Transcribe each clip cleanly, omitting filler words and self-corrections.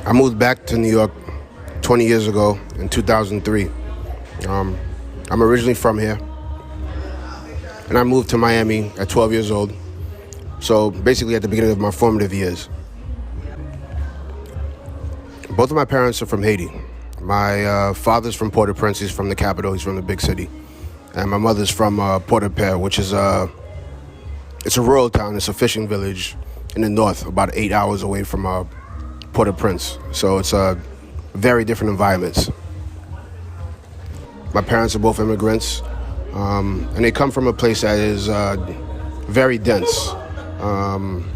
I moved back to New York 20 years ago in 2003. I'm originally from here, and I moved to Miami at 12 years old. So basically at the beginning of my formative years. Both of my parents are from Haiti. My father's from Port-au-Prince, he's from the capital, he's from the big city. And my mother's from Port-au-Prince, which is it's a rural town, it's a fishing village in the north, about 8 hours away from Port-au-Prince. So it's very different environments. My parents are both immigrants, and they come from a place that is very dense. And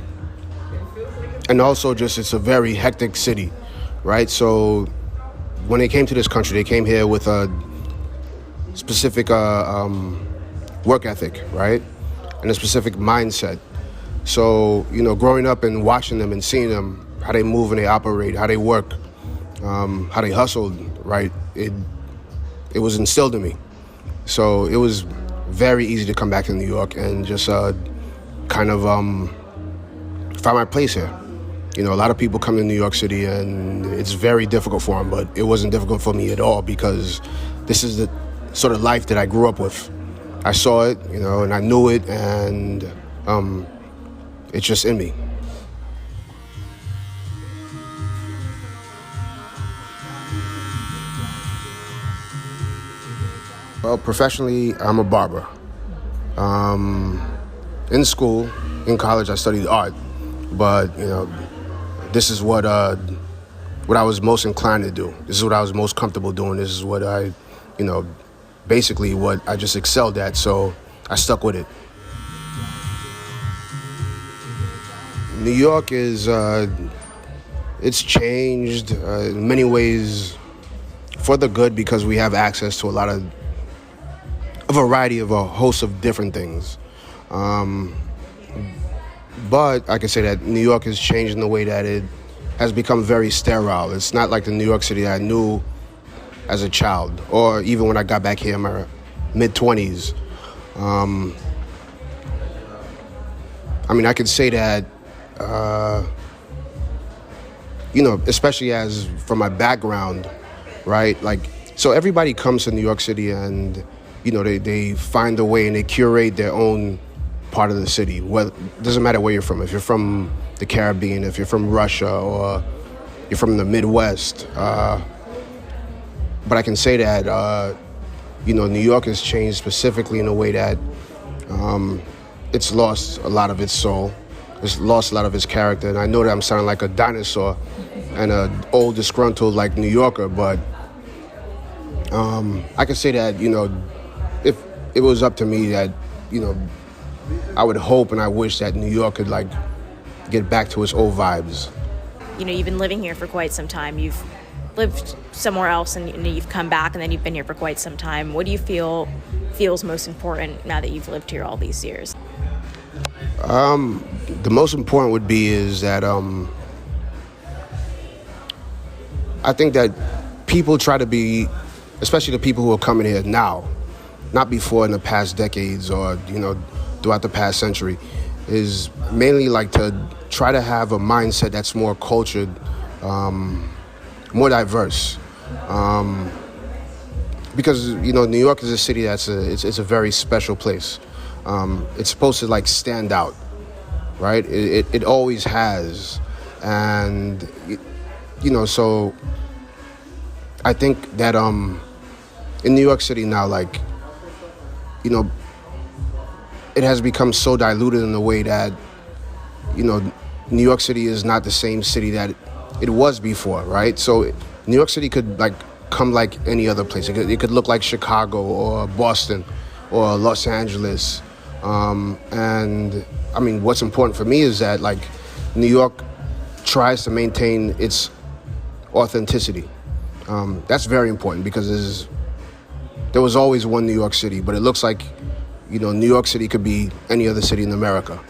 also just it's a very hectic city, right? So when they came to this country, they came here with a specific work ethic, right? And a specific mindset. So, you know, growing up and watching them and seeing them, how they move and they operate, how they work, how they hustled, right? It was instilled in me. So it was very easy to come back to New York and just kind of find my place here. You know, a lot of people come to New York City and it's very difficult for them, but it wasn't difficult for me at all because this is the sort of life that I grew up with. I saw it, you know, and I knew it, and it's just in me. Well, professionally, I'm a barber. In school, in college, I studied art, but you know, this is what I was most inclined to do. This is what I was most comfortable doing. This is what I, you know, basically what I just excelled at. So I stuck with it. New York is it's changed in many ways for the good because we have access to a variety of a host of different things. But I can say that New York has changed in the way that it has become very sterile. It's not like the New York City I knew as a child, or even when I got back here in my mid-20s. I mean, I could say that, you know, especially as from my background, right? Like, so everybody comes to New York City and, you know, they find a way and they curate their own part of the city. Well, it doesn't matter where you're from. If you're from the Caribbean, if you're from Russia, or you're from the Midwest. But I can say that, you know, New York has changed specifically in a way that it's lost a lot of its soul. It's lost a lot of its character. And I know that I'm sounding like a dinosaur and an old disgruntled like New Yorker, but I can say that, you know, if it was up to me, that, you know, I would hope and I wish that New York could like get back to its old vibes. You know, you've been living here for quite some time. You've lived somewhere else and you've come back and then you've been here for quite some time. What do you feels most important now that you've lived here all these years? The most important would be is that I think that people try to be, especially the people who are coming here now, not before in the past decades or, you know, throughout the past century, is mainly like to try to have a mindset that's more cultured, more diverse. Because, you know, New York is a city that's it's a very special place. It's supposed to like stand out, right? It always has. And, you know, so I think that in New York City now, like, you know, it has become so diluted in the way that, you know, New York City is not the same city that it was before, right? So New York City could like come like any other place. It could look like Chicago or Boston or Los Angeles. And I mean, what's important for me is that like New York tries to maintain its authenticity. That's very important because there was always one New York City, but it looks like, you know, New York City could be any other city in America.